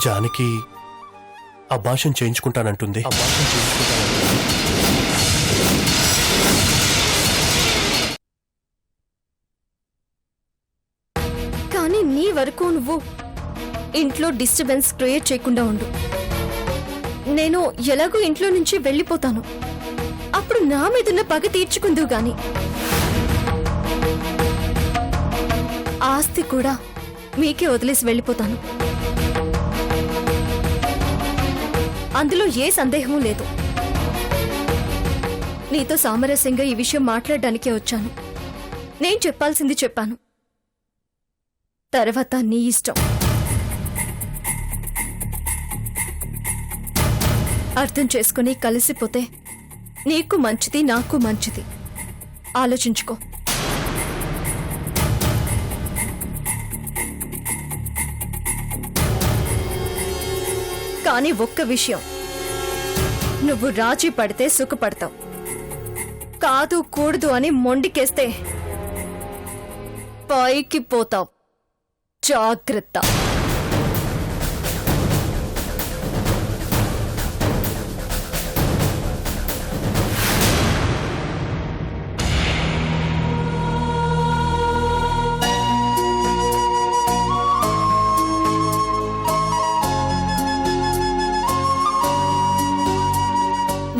Janaki abortion చేయించుకుంటానంటుంది. కానీ నీ వరకు నువ్వు ఇంట్లో డిస్టర్బెన్స్ క్రియేట్ చేయకుండా ఉండు. నేను ఎలాగో ఇంట్లో నుంచి వెళ్ళిపోతాను. అప్పుడు నా మీదున్న పగ తీర్చుకుందువు గాని ఆస్తి కూడా మీకే వదిలేసి వెళ్ళిపోతాను. అందులో ఏ సందేహమూ లేదు. నీతో సామరస్యంగా ఈ విషయం మాట్లాడడానికే వచ్చాను. నేను చెప్పాల్సింది చెప్పాను. తర్వాత నీ ఇష్టం. అర్థం చేసుకుని కలిసిపోతే నీకు మంచిది, నాకు మంచిది. ఆలోచించుకో. కానీ ఒక్క విషయం, నువ్వు రాజీ పడితే సుఖపడతావు. కాదు కూడదు అని మొండికేస్తే పైకి పోతావు. జాగ్రత్త.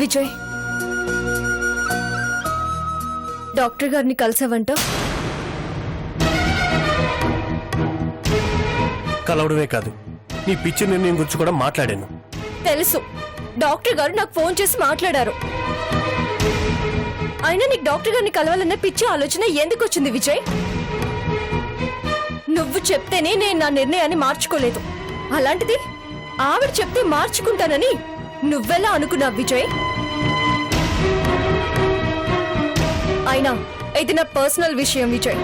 విజయ్, డాక్టర్ గారిని కలిసావంట? కలవడమే కాదు, నీ పిచ్చి నిర్ణయం గురించి కూడా మాట్లాడాను. తెలుసు, డాక్టర్ గారు నాకు ఫోన్ చేసి మాట్లాడారు. అయినా నీకు డాక్టర్ గారిని కలవాలన్న పిచ్చి ఆలోచన ఎందుకు వచ్చింది విజయ్? నువ్వు చెప్తేనే నేను నా నిర్ణయాన్ని మార్చుకోలేదు. అలాంటిది ఆవిడ చెప్తే మార్చుకుంటానని నువ్వెలా అనుకున్నావు విజయ్? అయినా ఇది నా పర్సనల్ విషయం విజయ్.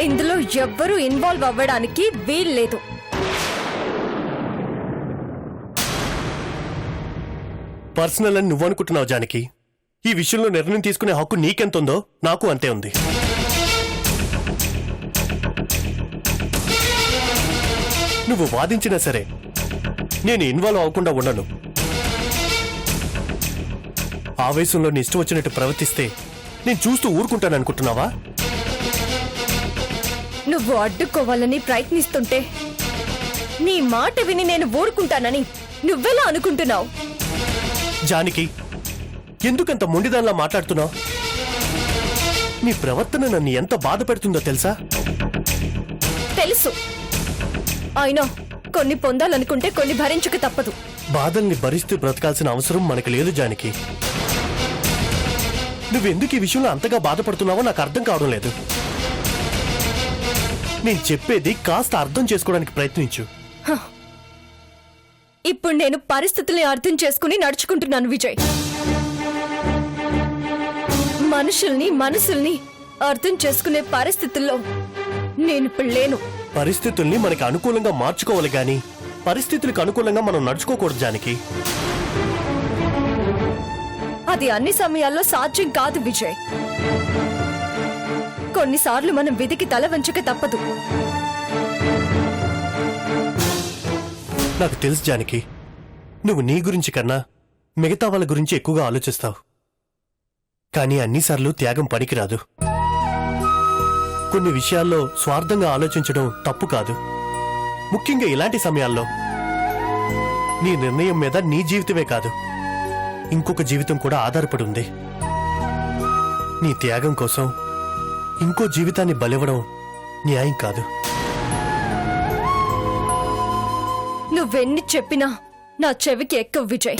ఇందులో ఎవ్వరూ ఇన్వాల్వ్ అవ్వడానికి వీల్లేదు. పర్సనల్ అని నువ్వు అనుకుంటున్నావు జానకి. ఈ విషయంలో నిర్ణయం తీసుకునే హక్కు నీకెంతుందో నాకు అంతే ఉంది. నువ్వు వాదించినా సరే నేను ఇన్వాల్వ్ అవ్వకుండా ఉండను. ఆవేశంలో నీ ఇష్టం వచ్చినట్టు ప్రవర్తిస్తే నేను చూస్తూ ఊరుకుంటాననుకుంటున్నావా? నువ్వు అడ్డుకోవాలని ప్రయత్నిస్తుంటే నీ మాట విని నేను ఊరుకుంటానని నువ్వెలా అనుకుంటున్నావు? జానకి, ఎందుకంత మొండిదానిలా మాట్లాడుతున్నావు? నీ ప్రవర్తన నన్ను ఎంత బాధ పెడుతుందో తెలుసా? తెలుసు. అయినా కొన్ని పొందాలనుకుంటే కొన్ని భరించక తప్పదు. బాధల్ని భరిస్తూ బ్రతకాల్సిన అవసరం మనకు లేదు జానకి. నువ్వెందుకు ఈ విషయంలో అంతగా బాధపడుతున్నావో నాకు అర్థం కావడం లేదు. నేను చెప్పేది కాస్త అర్థం చేసుకోవడానికి ప్రయత్నించు. ఇప్పుడు నేను పరిస్థితుల్ని అర్థం చేసుకుని నడుచుకుంటున్నాను విజయ్. మనుషుల్ని మనసుల్ని అర్థం చేసుకునే పరిస్థితుల్లో నేను ఇప్పుడు లేను. పరిస్థితుల్ని మనకి అనుకూలంగా మార్చుకోవాలి గాని పరిస్థితులకు అనుకూలంగా మనం నడుచుకోకూడదు జానకి. అది అన్ని సమయాల్లో సాధ్యం కాదు విజయ్. కొన్నిసార్లు మనం విధికి తల వంచక తప్పదు. నాకు తెలుసు జానకి, నువ్వు నీ గురించి కన్నా మిగతా వాళ్ళ గురించి ఎక్కువగా ఆలోచిస్తావు. కానీ అన్నిసార్లు త్యాగం పనికిరాదు. కొన్ని విషయాల్లో స్వార్థంగా ఆలోచించడం తప్పు కాదు. ముఖ్యంగా ఇలాంటి సమయాల్లో నీ నిర్ణయం మీద నీ జీవితమే కాదు, ఇంకొక జీవితం కూడా ఆధారపడి ఉంది. నీ త్యాగం కోసం ఇంకో జీవితాన్ని బలివ్వడం న్యాయం కాదు. నువ్వెన్ని చెప్పినా నా చెవికి ఎక్కవు విజయ్.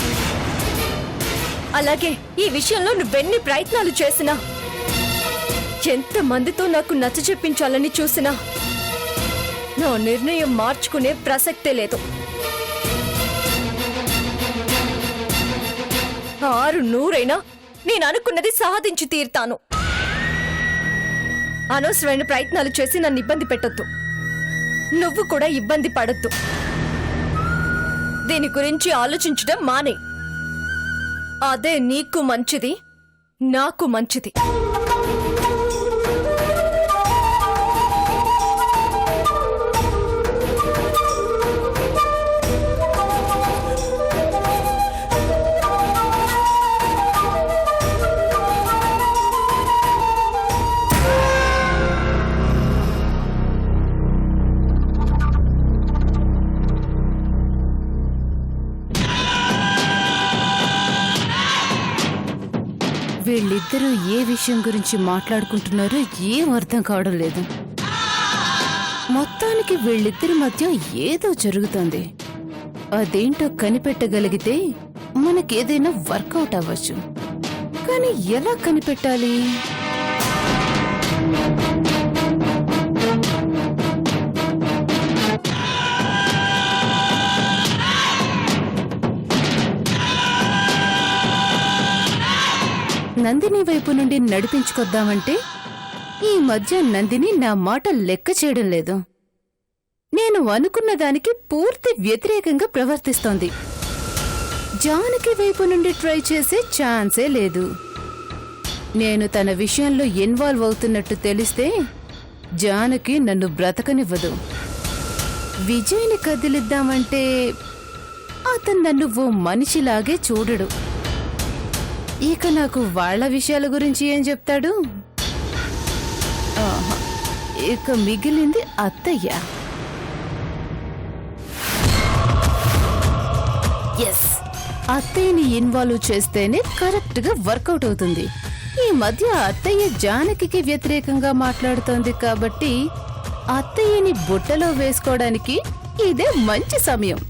అలాగే ఈ విషయంలో నువ్వెన్ని ప్రయత్నాలు చేసినా, ఎంత మందితో నాకు నచ్చ చెప్పించాలని చూసినా నా నిర్ణయం మార్చుకునే ప్రసక్తే లేదు. 600 నేను అనుకున్నది సాధించి తీరుతాను. అనవసరమైన ప్రయత్నాలు చేసి నన్ను ఇబ్బంది పెట్టొద్దు. నువ్వు కూడా ఇబ్బంది పడొద్దు. దీని గురించి ఆలోచించడం మానే. అదే నీకు మంచిది, నాకు మంచిది. వీళ్ళిద్దరూ ఏ విషయం గురించి మాట్లాడుకుంటున్నారో ఏం అర్థం కావడం లేదు. మొత్తానికి వీళ్ళిద్దరి మధ్య ఏదో జరుగుతోంది. అదేంటో కనిపెట్టగలిగితే మనకేదైనా వర్కౌట్ అవ్వచ్చు. కానీ ఎలా కనిపెట్టాలి? నందిని వైపు నుండి నడిపించుకొద్దామంటే ఈ మధ్య నందిని నా మాట లెక్క చేయడం లేదు. నేను అనుకున్న దానికి పూర్తి వ్యతిరేకంగా ప్రవర్తిస్తోంది. జానకి వైపు నుండి ట్రై చేసే ఛాన్సే లేదు. నేను తన విషయంలో ఇన్వాల్వ్ అవుతున్నట్టు తెలిస్తే జానకి నన్ను బ్రతకనివ్వదు. విజయ్ని కదిలిద్దామంటే అతను నన్ను ఓ మనిషిలాగే చూడడు. ఇక నాకు వాళ్ళ విషయాల గురించి ఏం చెప్తాడు? ఆహా, ఇక మిగిలింది అత్తయ్య. ఎస్, అత్తయ్యని ఇన్వాల్వ్ చేస్తేనే కరెక్ట్ గా వర్కౌట్ అవుతుంది. ఈ మధ్య అత్తయ్య జానకి వ్యతిరేకంగా మాట్లాడుతోంది కాబట్టి అత్తయ్యని బుట్టలో వేసుకోవడానికి ఇదే మంచి సమయం.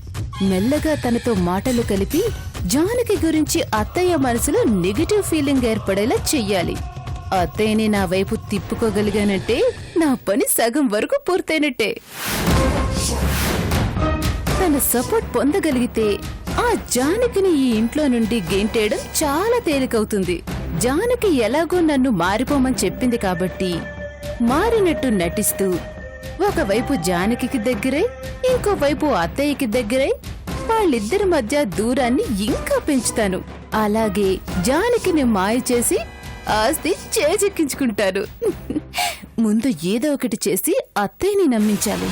మెల్లగా తనతో మాటలు కలిపి జానకి గురించి అత్తయ్య మనసులో నెగటివ్ ఫీలింగ్ ఏర్పడేలా చెయ్యాలి. అత్తయ్యని నా వైపు తిప్పుకోగలిగానంటే నా పని సగం వరకు పూర్తయినట్టే. తన సపోర్ట్ పొందగలిగితే ఆ జానకిని ఈ ఇంట్లో నుండి గెంటేయడం చాలా తేలికవుతుంది. జానకి ఎలాగో నన్ను మారిపోమని చెప్పింది కాబట్టి మారినట్టు నటిస్తూ ఒకవైపు జానకి దగ్గరై ఇంకోవైపు అత్తయ్యకి దగ్గరై వాళ్ళిద్దరి మధ్య దూరాన్ని ఇంకా పెంచుతాను. అలాగే జానకిని మాయ చేసి ఆస్తి చేజెక్కించుకుంటాను. ముందు ఏదో ఒకటి చేసి అత్తయ్యని నమ్మించాలి.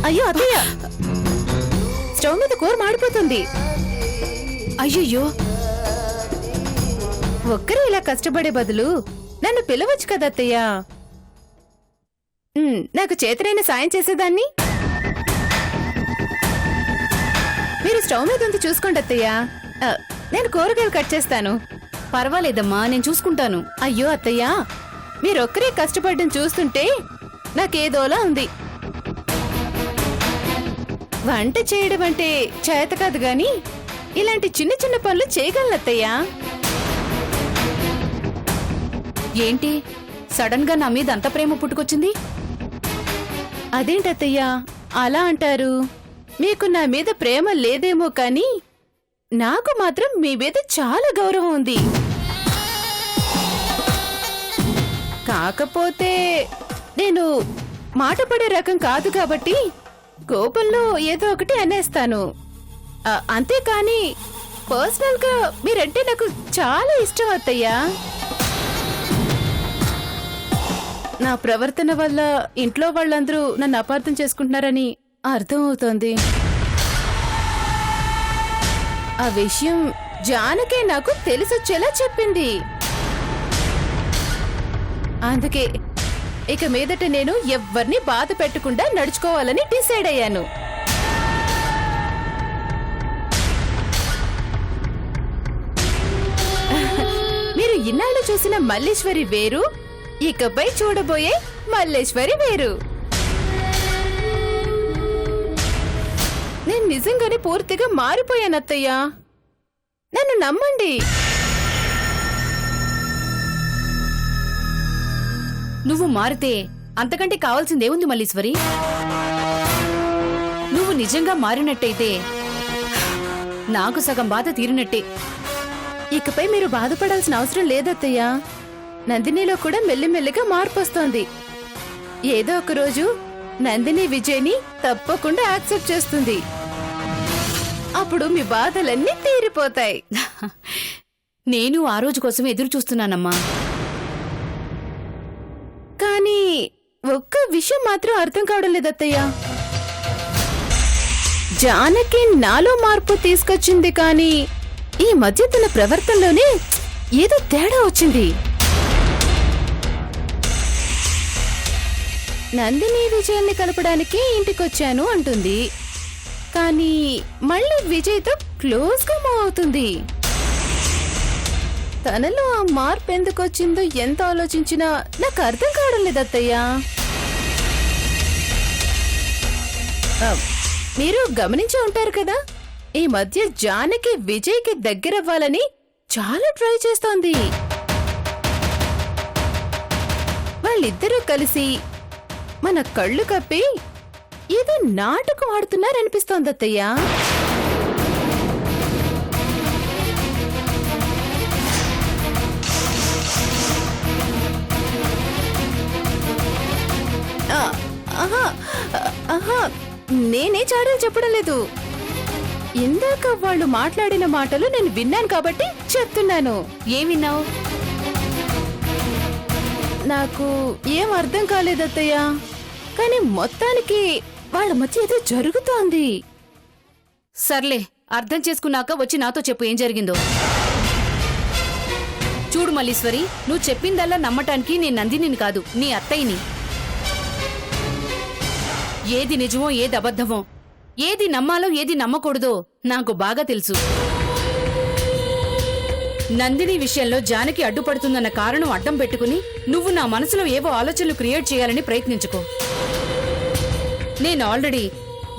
అయ్యో అత్తయ్య, స్టవ్ మీద కూర మాడిపోతుంది. అయ్యయ్యో, ఒక్కరే ఇలా కష్టపడే బదులు నన్ను పిలవచ్చు కదా అత్తయ్య. నాకు చేతనైన సాయం చేసేదాన్ని. మీరు స్టవ్ మీద ఉంది చూసుకోండి అత్తయ్య. నేను కూరగాయలు కట్ చేస్తాను. పర్వాలేదమ్మా, నేను చూసుకుంటాను. అయ్యో అత్తయ్య, మీరొక్కరే కష్టపడడం చూస్తుంటే నాకేదోలా ఉంది. వంట చేయడం అంటే చేత కాదు గాని ఇలాంటి చిన్న చిన్న పనులు చేయగలనత్తయ్యా. ఏంటి సడన్ గా నా మీద అంత ప్రేమ పుట్టుకొచ్చింది? అదేంటత్తయ్యా అలా అంటారు? మీకు నా మీద ప్రేమ లేదేమో కానీ నాకు మాత్రం మీ మీద చాలా గౌరవం ఉంది. కాకపోతే నేను మాట పడే రకం కాదు కాబట్టి కోపంలో ఏదో ఒకటి అనేస్తాను. అంతేకాని పర్సనల్ గా మీరంటే నాకు చాలా ఇష్టం అత్తయ్యా. నా ప్రవర్తన వల్ల ఇంట్లో వాళ్ళందరూ నన్ను అపార్థం చేసుకుంటున్నారని అర్థం అవుతోంది. ఆ విషయం జానకే నాకు తెలిసొచ్చేలా చెప్పింది. అందుకే ఇక మీదట నేను ఎవ్వరిని బాధ పెట్టకుండా నడుచుకోవాలని డిసైడ్ అయ్యాను. మీరు ఇన్నాళ్ళు చూసిన మల్లేశ్వరి వేరు, ఇకపై చూడబోయే మల్లేశ్వరి వేరు. నేను నిజంగానే పూర్తిగా మారిపోయాను అత్తయ్యా, నన్ను నమ్మండి. నువ్వు మారితే అంతకంటే కావాల్సిందేముంది మల్లీశ్వరి? నువ్వు నిజంగా మారినట్టయితే నాకు సగం బాధ తీరినట్టే. ఇకపై మీరు బాధపడాల్సిన అవసరం లేదత్తయ్యా. నందినిలో కూడా మెల్లిమెల్లిగా మార్పు వస్తోంది. ఏదో ఒక రోజు నందిని విజయ్ని తప్పకుండా యాక్సెప్ట్ చేస్తుంది. అప్పుడు మీ బాధలన్నీ తీరిపోతాయి. నేను ఆ రోజు కోసం ఎదురు చూస్తున్నానమ్మా. కానీ ఒక్క విషయం మాత్రం అర్థం కావడం లేదత్తయ్య. జానకి నాలో మార్పు తీసుకొచ్చింది, కానీ ఈ మధ్య తన ప్రవర్తనలోనే ఏదో తేడా వచ్చింది. నందిని విజయాన్ని కలపడానికి ఇంటికొచ్చాను అంటుంది, కానీ మళ్ళీ విజయ్తో క్లోజ్గా మూవ్ అవుతుంది. తనలో ఆ మార్పు ఎందుకు వచ్చిందో ఎంత ఆలోచించినా నాకు అర్థం కావడం లేదత్తయ్యా. మీరు గమనించి ఉంటారు కదా, ఈ మధ్య జానకి విజయ్కి దగ్గరవ్వాలని చాలా ట్రై చేస్తోంది. వాళ్ళిద్దరూ కలిసి మన కళ్ళు కప్పి ఏదో నాటకం ఆడుతున్నారనిపిస్తోంది అత్తయ్యా. నేనే చాడలు చెప్పడం లేదు. ఇందాక వాళ్ళు మాట్లాడిన మాటలు నేను విన్నాను కాబట్టి చెప్తున్నాను. ఏం విన్నావు? నాకు ఏం అర్థం కాలేదత్తయ్యా, కానీ మొత్తానికి వాళ్ళ మధ్య ఏదో జరుగుతోంది. సర్లే, అర్థం చేసుకున్నాక వచ్చి నాతో చెప్పు ఏం జరిగిందో. చూడు మల్లీశ్వరి, నువ్వు చెప్పిందల్లా నమ్మటానికి నేను నందినిని కాదు, నీ అత్తయ్యని. ఏది నిజమో ఏది అబద్ధమో, ఏది నమ్మాలో ఏది నమ్మకూడదో నాకు బాగా తెలుసు. నందిని విషయంలో జానకి అడ్డుపడుతుందన్న కారణం అడ్డం పెట్టుకుని నువ్వు నా మనసులో ఏవో ఆలోచనలు క్రియేట్ చేయాలని ప్రయత్నించుకో. నేను ఆల్రెడీ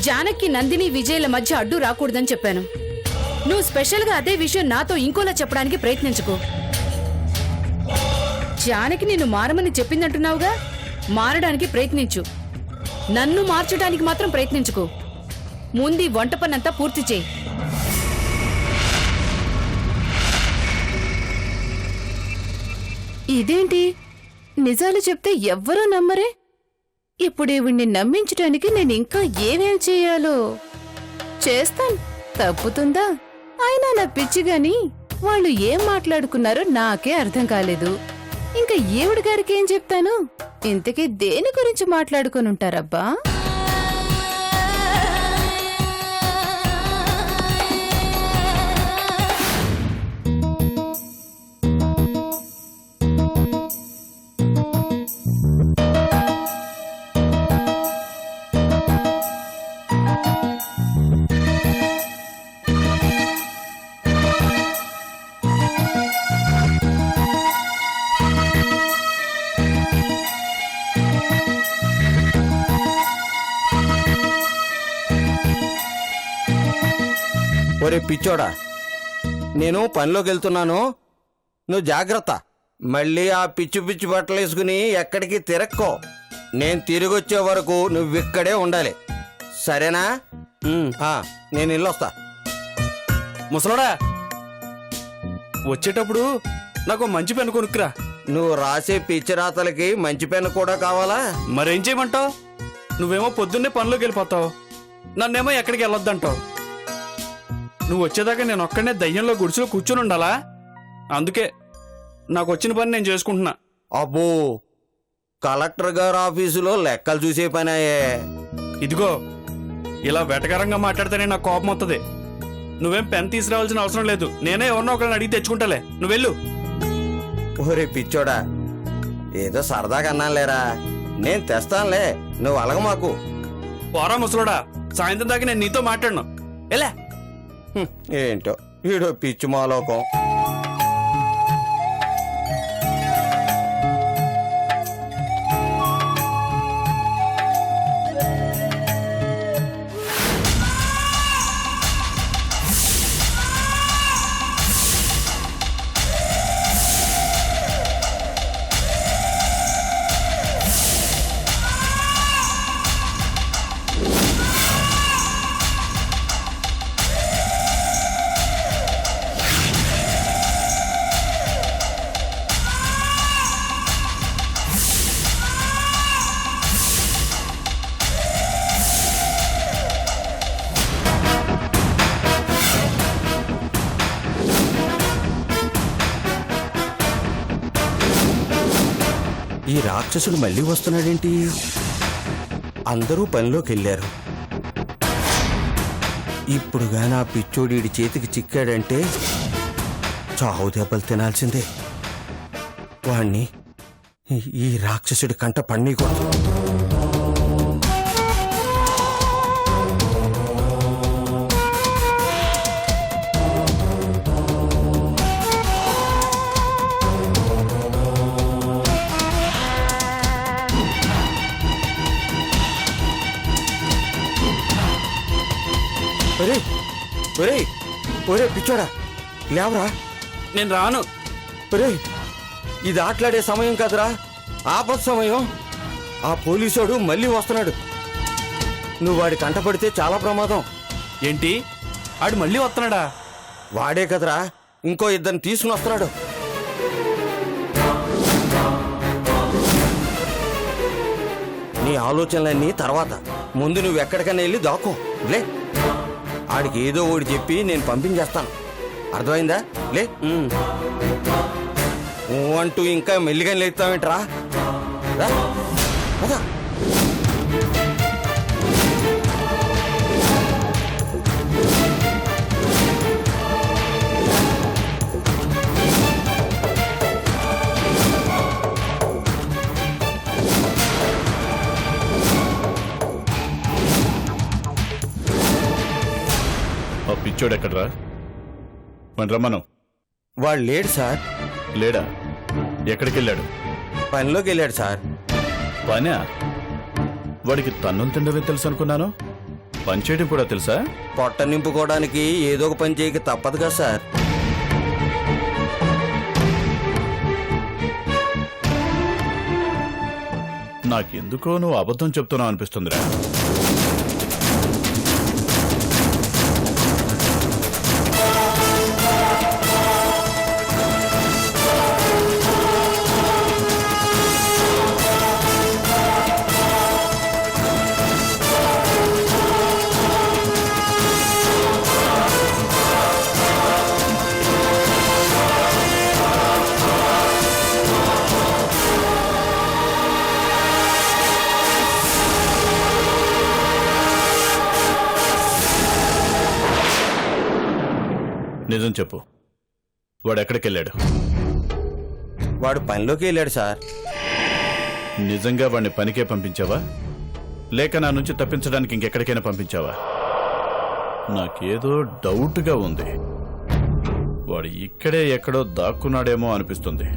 జానకి నందిని విజయ్ల మధ్య అడ్డు రాకూడదని చెప్పాను. నువ్వు స్పెషల్గా అదే విషయం నాతో ఇంకోలా చెప్పడానికి ప్రయత్నించుకో. జానకి నిన్ను మారమని చెప్పిందంటున్నావుగా, మారడానికి ప్రయత్నించు. నన్ను మార్చడానికి మాత్రం ప్రయత్నించుకో. ముందు వంట పనంతా పూర్తి చేయి. ఇదేంటి, నిజాలు చెప్తే ఎవ్వరూ నమ్మరే? ఇప్పుడు ఈవిడ్ని నమ్మించడానికి నేను ఇంకా ఏమేం చేయాలో చేస్తాను. తప్పుతుందా? అయినా నా పిచ్చిగాని వాళ్ళు ఏం మాట్లాడుకున్నారో నాకే అర్థం కాలేదు. ఇంకా ఈవిడ గారికి ఏం చెప్తాను? ఇంతకీ దేని గురించి మాట్లాడుకొని ఉంటారబ్బా? ఒరే పిచ్చోడా, నేను పనిలోకి వెళ్తున్నాను, నువ్వు జాగ్రత్త. మళ్ళీ ఆ పిచ్చి పిచ్చి బట్టలు వేసుకుని ఎక్కడికి తిరక్కో. నేను తిరిగి వచ్చే వరకు నువ్వు ఇక్కడే ఉండాలి, సరేనా? నేను ఇల్లొస్తా. ముసలోడా, వచ్చేటప్పుడు నాకు మంచి పెన్ను కొనుక్కురా. నువ్వు రాసే పిచ్చి రాతలకి మంచి పెన్ను కూడా కావాలా? మరేం చేయమంటావు? నువ్వేమో పొద్దున్నే పనిలోకి వెళ్ళిపోతావు, నన్నేమో ఎక్కడికి వెళ్ళొద్దంటావు. నువ్వు వచ్చేదాకా నేను ఒక్కడనే దయ్యంలో గుడిసెలో కూర్చుని ఉండాలా? అందుకే నాకు వచ్చిన పని నేను చేసుకుంటున్నా. అబ్బో, కలెక్టర్ గారి ఆఫీసులో లెక్కలు చూసే పనాయే. ఇదిగో, ఇలా వెటకరంగా మాట్లాడితేనే నాకు కోపం వస్తుంది. నువ్వేం పెన్ తీసుకురావాల్సిన అవసరం లేదు, నేనే ఎవరినో ఒకరిని అడిగి తెచ్చుకుంటాలే, నువ్వెళ్ళు. ఒరే పిచ్చోడా, ఏదో సరదాగా అన్నాలేరా, నేను తెస్తానులే, నువ్వు అలగ మాకు. పోరా ముసలోడా, సాయంత్రం దాకా నేను నీతో మాట్లాడను, ఎలా? ఏంటో వీడో పిచ్చి మాలోకం. రాక్షసుడు మళ్ళీ వస్తున్నాడేంటి? అందరూ పనిలోకి వెళ్ళారు. ఇప్పుడు గాని ఆ పిచ్చోడి చేతికి చిక్కాడంటే చావు దెబ్బలు తినాల్సిందే. వాణ్ణి ఈ రాక్షసుడి కంట పన్నీకూడదు. ఒరే ఒరే ఒరే పిచ్చోడా, లేవరా. నేను రాను. ఒరే, ఇది ఆటలాడే సమయం కాదురా, ఆపత్ సమయం. ఆ పోలీసోడు మళ్ళీ వస్తున్నాడు. నువ్వు వాడి కంటపడితే చాలా ప్రమాదం. ఏంటి, ఆడు మళ్ళీ వస్తున్నాడా? వాడే కదరా, ఇంకో ఇద్దరిని తీసుకుని వస్తున్నాడు. నీ ఆలోచనలన్నీ తర్వాత. ముందు నువ్వు ఎక్కడికైనా వెళ్ళి దాక్కో. లే, ఆడికి ఏదో ఒకటి చెప్పి నేను పంపించేస్తాను. అర్థమైందా? లే. అంటూ ఇంకా మెల్లిగా లేస్తావేంట్రా? రా, పద. ఆ పిచ్చోడు ఎక్కడ్రా? మన రమ్మను. వాడు లేడు సార్. లేడా? ఎక్కడికి వెళ్ళాడు? పనిలోకి వెళ్ళాడు సార్. పనా? వాడికి తన్నులు తిండవే తెలుసు అనుకున్నాను. పని చేయడం కూడా తెలుసా? పొట్ట నింపుకోవడానికి ఏదో ఒక పని చేయక తప్పదు కదా సార్. నాకెందుకో నువ్వు అబద్ధం చెప్తున్నావు అనిపిస్తుందిరా. నిజం చెప్పు, వాడు ఎక్కడికి వెళ్ళాడు? వాడు పనిలోకి వెళ్ళాడు సార్. నిజంగా వాడిని పనికే పంపించావా, లేక నా నుంచి తప్పించడానికి ఇంకెక్కడికైనా పంపించావా? నాకేదో డౌట్గా ఉంది. వాడు ఇక్కడే ఎక్కడో దాక్కున్నాడేమో అనిపిస్తుంది.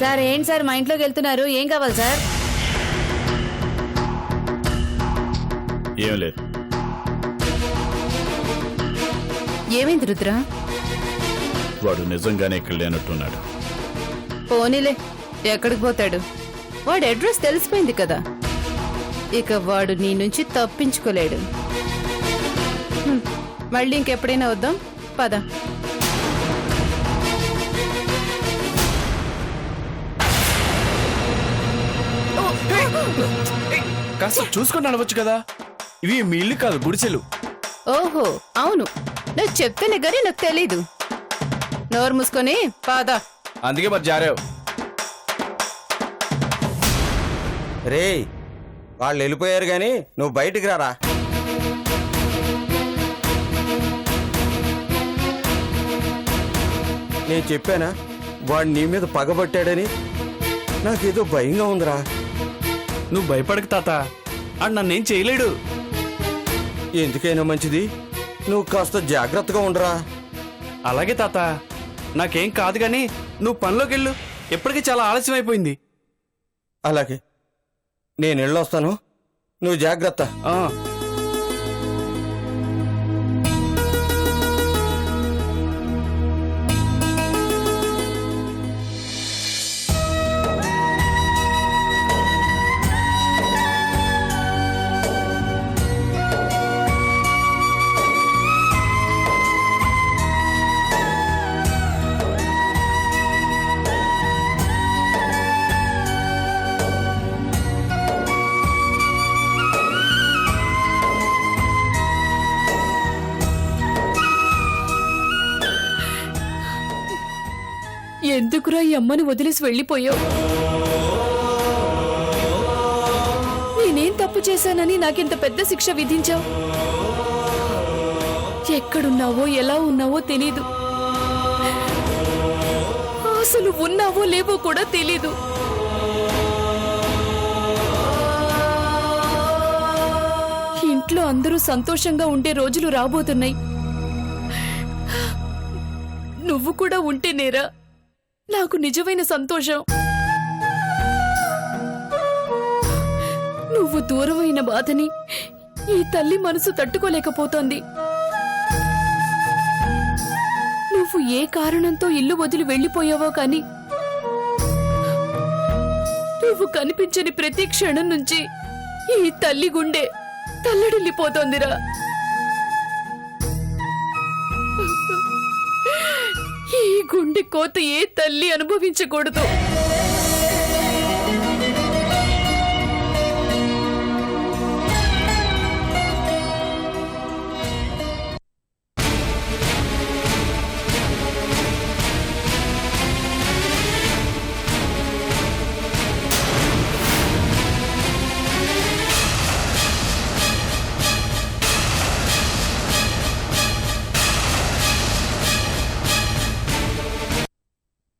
సార్ ఏంటి సార్ మా ఇంట్లోకి వెళ్తున్నారు? ఏం కావాలి సార్? ఏం లేదు. ఏమైంది రుద్ర? వాడు నిజంగానే ఇక్కడ లేనట్టున్నాడు. పోనీలే, ఎక్కడికి పోతాడు? వాడు అడ్రస్ తెలిసిపోయింది కదా, ఇక వాడు నీ నుంచి తప్పించుకోలేడు. మళ్ళీ ఇంకెప్పుడైనా వద్దాం, పద. కాస్త చూసుకొని నడవచ్చు కదా. ఇవి మీ ఇల్లు కాదు, గుడిసెలు. ఓహో అవును, నువ్వు చెప్తేనే గానీ నాకు తెలీదు. నోరు మూసుకొని పద. అందుకే మరి జారావు. రే, వాళ్ళు వెళ్ళిపోయారు గాని నువ్వు బయటికి రారా. నేను చెప్పానా వాడు నీ మీద పగబట్టాడని? నాకేదో భయంగా ఉందిరా. నువ్వు భయపడక తాత, ఆడు నన్నేం చేయలేడు. ఎందుకైనా మంచిది నువ్వు కాస్త జాగ్రత్తగా ఉండరా. అలాగే తాత, నాకేం కాదు గాని నువ్వు పనిలోకి వెళ్ళు. ఎప్పటికీ చాలా ఆలస్యం అయిపోయింది. అలాగే, నేను వెళ్ళొస్తాను, నువ్వు జాగ్రత్త. ఆ. ఎందుకురా ఈ అమ్మని వదిలేసి వెళ్ళిపోయావు? నేనేం తప్పు చేశానని నాకింత పెద్ద శిక్ష విధించావు? ఎక్కడున్నావో ఎలా ఉన్నావో తెలీదు, అసలు ఉన్నావో లేవో కూడా తెలీదు. ఇంట్లో అందరూ సంతోషంగా ఉండే రోజులు రాబోతున్నాయి. నువ్వు కూడా ఉంటేనేరా నాకు నిజమైన సంతోషం. నువ్వు దూరమైన బాధని ఈ తల్లి మనసు తట్టుకోలేకపోతోంది. నువ్వు ఏ కారణంతో ఇల్లు వదిలి వెళ్ళిపోయావో కాని నువ్వు కనిపించని ప్రతి క్షణం నుంచి ఈ తల్లి గుండె తల్లడిల్లిపోతోందిరా. ఈ గుండె కోత ఏ తల్లి అనుభవించకూడదు.